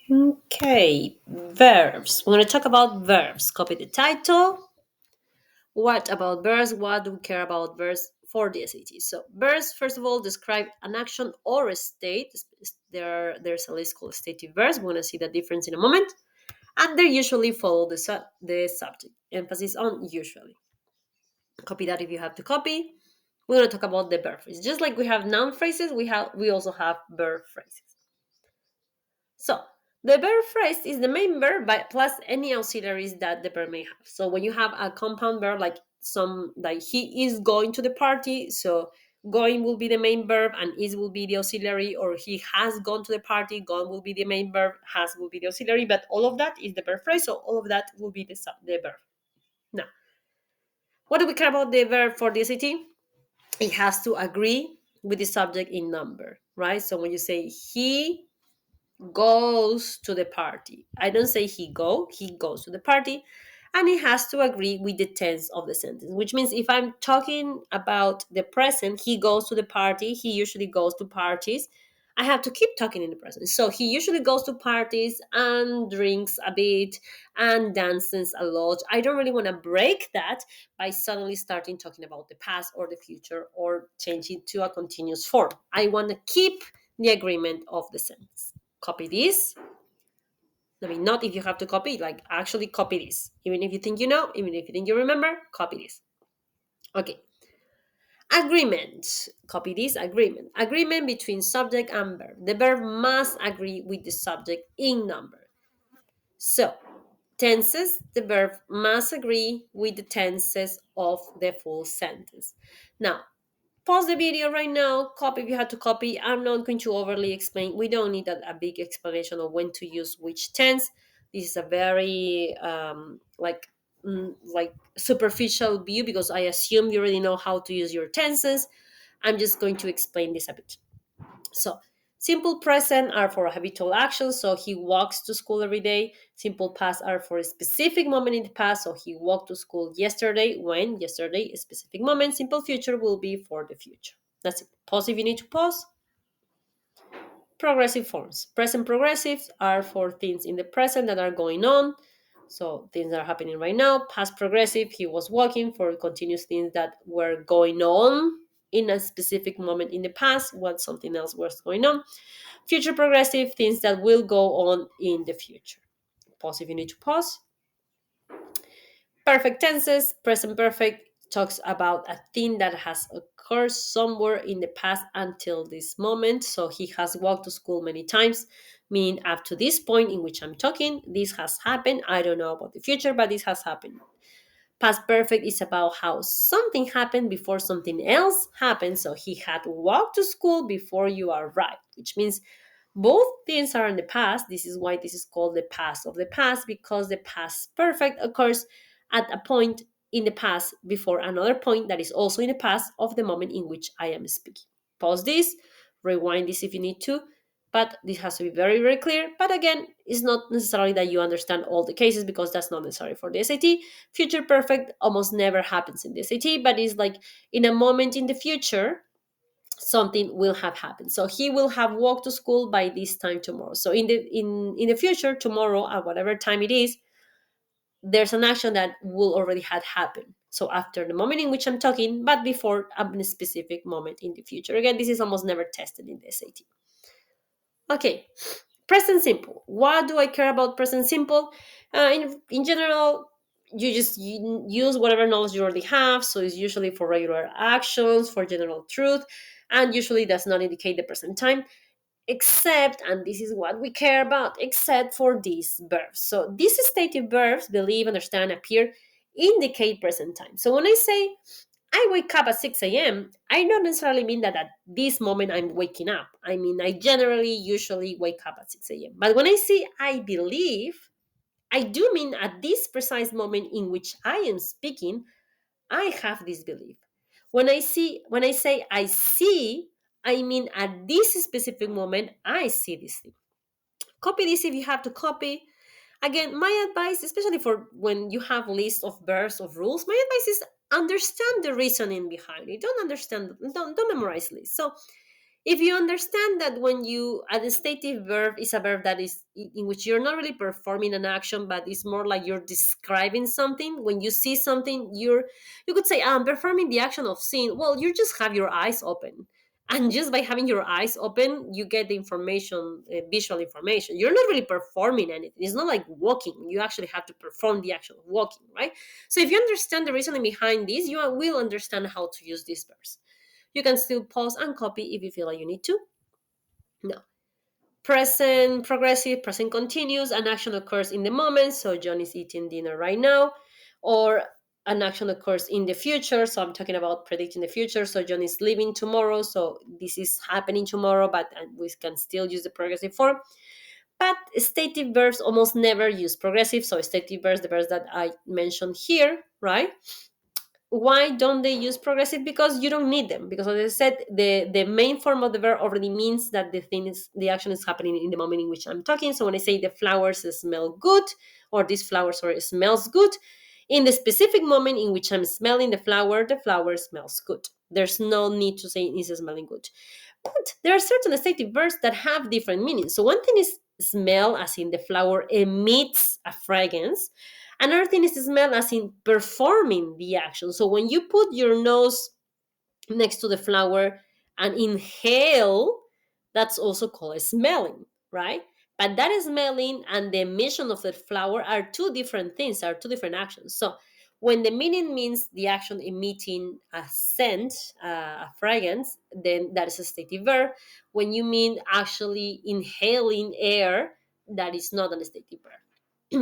Okay, verbs. We're going to talk about verbs. Copy the title. What about verbs? What do we care about verbs for the SAT? So, verbs, first of all, describe an action or a state. There's a list called stative verbs. We're going to see the difference in a moment. And they usually follow the subject. Emphasis on usually. Copy that if you have to copy. We're going to talk about the verb phrase. Just like we have noun phrases, we also have verb phrases. So the verb phrase is the main verb plus any auxiliaries that the verb may have. So when you have a compound verb like he is going to the party, so going will be the main verb and is will be the auxiliary, or he has gone to the party, gone will be the main verb, has will be the auxiliary, but all of that is the verb phrase, so all of that will be the verb. Now, what do we care about the verb for the SAT? It has to agree with the subject in number, right? So when you say he goes to the party. I don't say he goes to the party. And it has to agree with the tense of the sentence, which means if I'm talking about the present, he goes to the party, he usually goes to parties. I have to keep talking in the present. So he usually goes to parties and drinks a bit and dances a lot. I don't really want to break that by suddenly starting talking about the past or the future or change it to a continuous form. I want to keep the agreement of the sentence. Copy this. I mean, not if you have to copy, like actually copy this. Even if you think you know, even if you think you remember, copy this. Okay. Agreement. Copy this agreement. Agreement between subject and verb. The verb must agree with the subject in number. So, tenses, the verb must agree with the tenses of the full sentence. Now, pause the video right now, copy if you had to copy. I'm not going to overly explain. We don't need a big explanation of when to use which tense. This is a very like superficial view because I assume you already know how to use your tenses. I'm just going to explain this a bit. So, simple present are for habitual actions. So, he walks to school every day. Simple past are for a specific moment in the past. So, he walked to school yesterday. When? Yesterday, a specific moment. Simple future will be for the future. That's it. Pause if you need to pause. Progressive forms. Present progressives are for things in the present that are going on. So, things that are happening right now. Past progressive, he was walking for continuous things that were going on in a specific moment in the past, what something else was going on. Future progressive, things that will go on in the future. Pause if you need to pause. Perfect tenses, present perfect talks about a thing that has occurred somewhere in the past until this moment. So he has walked to school many times, meaning up to this point in which I'm talking, this has happened. I don't know about the future, but this has happened. Past perfect is about how something happened before something else happened. So he had walked to school before you arrived, which means both things are in the past. This is why this is called the past of the past, because the past perfect occurs at a point in the past before another point that is also in the past of the moment in which I am speaking. Pause this, rewind this if you need to, but this has to be very, very clear. But again, it's not necessarily that you understand all the cases because that's not necessary for the SAT. Future perfect almost never happens in the SAT, but it's like in a moment in the future something will have happened. So he will have walked to school by this time tomorrow. So in the future, tomorrow at whatever time it is, there's an action that will already had happened. So after the moment in which I'm talking, but before a specific moment in the future. Again, this is almost never tested in the SAT. Okay, present simple. What do I care about present simple? In general, you use whatever knowledge you already have. So it's usually for regular actions, for general truth, and usually does not indicate the present time, except, and this is what we care about, except for these verbs. So these stative verbs, believe, understand, appear, indicate present time. So when I say I wake up at 6 a.m., I don't necessarily mean that at this moment I'm waking up. I mean, I generally usually wake up at 6 a.m. But when I say I believe, I do mean at this precise moment in which I am speaking, I have this belief. When I say I see, I mean at this specific moment I see this thing. Copy this if you have to copy. Again, my advice, especially for when you have list of verbs of rules, my advice is understand the reasoning behind it. Don't memorize lists. So If you understand that when you a stative verb is a verb that is in which you're not really performing an action, but it's more like you're describing something. When you see something, you could say, I'm performing the action of seeing. Well, you just have your eyes open, and just by having your eyes open, you get the information, visual information. You're not really performing anything. It's not like walking. You actually have to perform the action of walking, right? So if you understand the reasoning behind this, you will understand how to use these verbs. You can still pause and copy if you feel like you need to. No. Present progressive, present continuous, an action occurs in the moment. So John is eating dinner right now. Or an action occurs in the future. So I'm talking about predicting the future. So John is leaving tomorrow. So this is happening tomorrow, but we can still use the progressive form. But stative verbs almost never use progressive. So stative verbs, the verbs that I mentioned here, right? Why don't they use progressive? Because you don't need them, because as I said, the main form of the verb already means that the action is happening in the moment in which I'm talking. So when I say the flowers smell good, or this flower, sorry, smells good, in the specific moment in which I'm smelling the flower smells good. There's no need to say it's smelling good. But there are certain stative verbs that have different meanings. So one thing is smell, as in the flower emits a fragrance. Another thing is smell, as in performing the action. So when you put your nose next to the flower and inhale, that's also called smelling, right? But that smelling and the emission of the flower are two different things, are two different actions. So when the meaning means the action emitting a scent, a fragrance, then that is a stative verb. When you mean actually inhaling air, that is not an stative verb.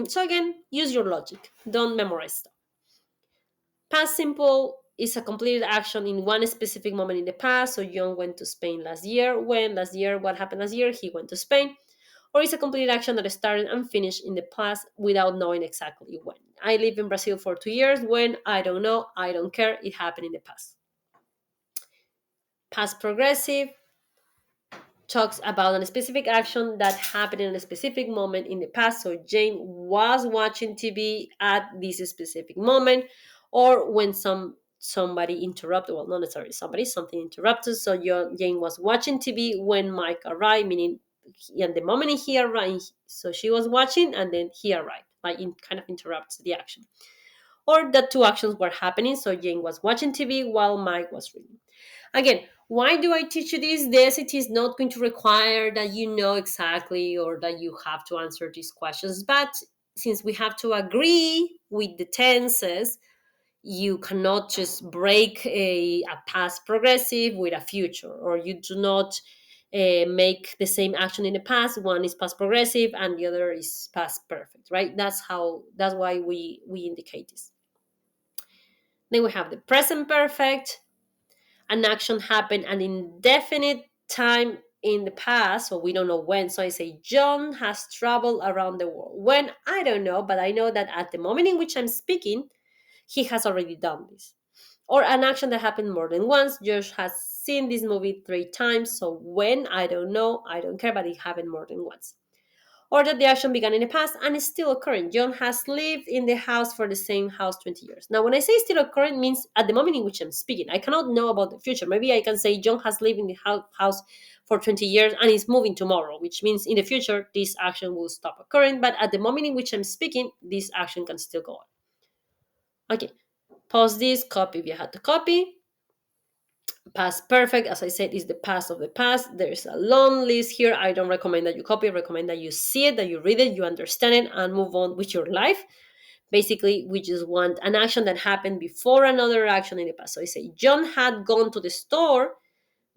So again, use your logic. Don't memorize stuff. Past simple is a completed action in one specific moment in the past. So John went to Spain last year. When last year, what happened last year? He went to Spain. Or it's a completed action that started and finished in the past without knowing exactly when. I live in Brazil for 2 years. When? I don't know. I don't care. It happened in the past. Past progressive talks about a specific action that happened in a specific moment in the past. So Jane was watching TV at this specific moment, or when somebody interrupted. Well, not necessarily somebody, something interrupted. So Jane was watching TV when Mike arrived, meaning at the moment he arrived. So she was watching, and then he arrived. Like it kind of interrupts the action. Or the two actions were happening. So Jane was watching TV while Mike was reading. Again, why do I teach you this? The SAT is not going to require that you know exactly or that you have to answer these questions. But since we have to agree with the tenses, you cannot just break a past progressive with a future, or you do not make the same action in the past. One is past progressive and the other is past perfect, right? That's why we indicate this. Then we have the present perfect. An action happened an indefinite time in the past, so we don't know when. So I say, John has traveled around the world. When? I don't know, but I know that at the moment in which I'm speaking, he has already done this. Or an action that happened more than once. Josh has seen this movie 3 times. So when? I don't know, I don't care, but it happened more than once. Or that the action began in the past and is still occurring. John has lived in the house for the same house 20 years. Now, when I say still occurring, means at the moment in which I'm speaking. I cannot know about the future. Maybe I can say John has lived in the house for 20 years and is moving tomorrow, which means in the future, this action will stop occurring. But at the moment in which I'm speaking, this action can still go on. Okay, pause this, copy if you had to copy. Past perfect, as I said, is the past of the past. There's a long list here. I don't recommend that you copy. I recommend that you see it, that you read it, you understand it, and move on with your life. Basically, we just want an action that happened before another action in the past. So I say, John had gone to the store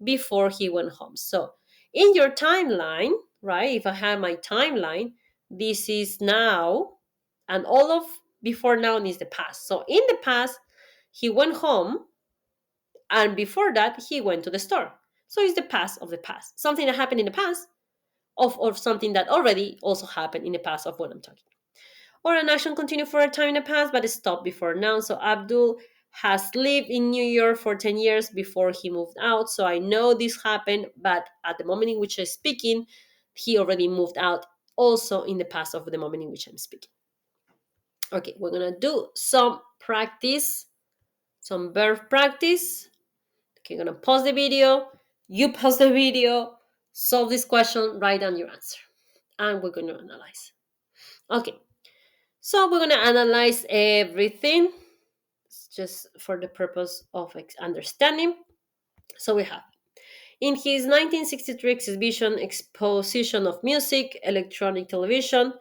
before he went home. So in your timeline, right, if I have my timeline, this is now, and all of before now is the past. So in the past, he went home, and before that, he went to the store. So it's the past of the past. Something that happened in the past of something that already also happened in the past of what I'm talking. Or an action continued for a time in the past but stopped before now. So Abdul has lived in New York for 10 years before he moved out. So I know this happened, but at the moment in which I'm speaking, he already moved out, also in the past of the moment in which I'm speaking. Okay, we're going to do some practice, some verb practice. Okay, I'm going to pause the video, You pause the video, solve this question, write down your answer, and we're going to analyze. Okay, so we're going to analyze everything just for the purpose of understanding. So we have in his 1963 exhibition Exposition of Music, Electronic Television,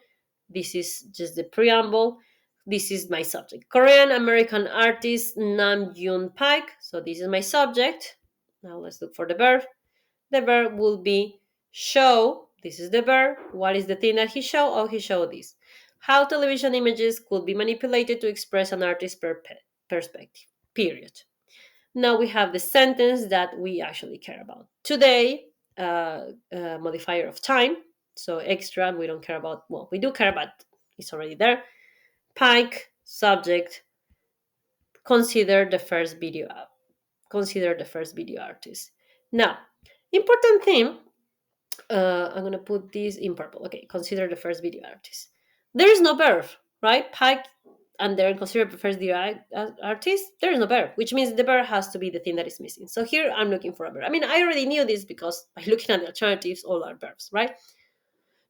this is just the preamble. This is my subject. Korean American artist Nam Yoon Paik. So this is my subject. Now let's look for the verb. The verb will be show. This is the verb. What is the thing that he showed? Oh, he showed this. How television images could be manipulated to express an artist's perspective. Period. Now we have the sentence that we actually care about. Today, modifier of time. So extra, we don't care about, well, we do care about, it's already there. Pike, subject, consider the first video up. Consider the first video artist. Now, important thing, I'm going to put this in purple. Okay, consider the first video artist. There is no verb, right? Pike and then consider the first video artist. There is no verb, which means the verb has to be the thing that is missing. So here I'm looking for a verb. I mean, I already knew this because by looking at the alternatives, all are verbs, right?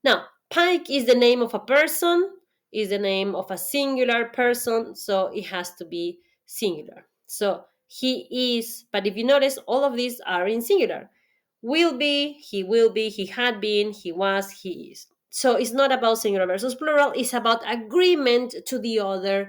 Now, Pike is the name of a person, is the name of a singular person, so it has to be singular. So he is, but if you notice, all of these are in singular. Will be, he had been, he was, he is. So it's not about singular versus plural, it's about agreement to the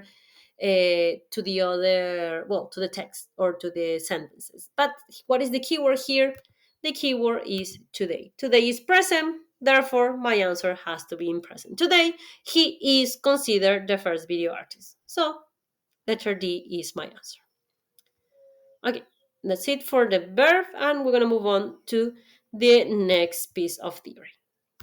text or to the sentences. But what is the keyword here? The keyword is today. Today is present, therefore my answer has to be in present. Today, he is considered the first video artist. So letter D is my answer. Okay, that's it for the verb, and we're going to move on to the next piece of theory.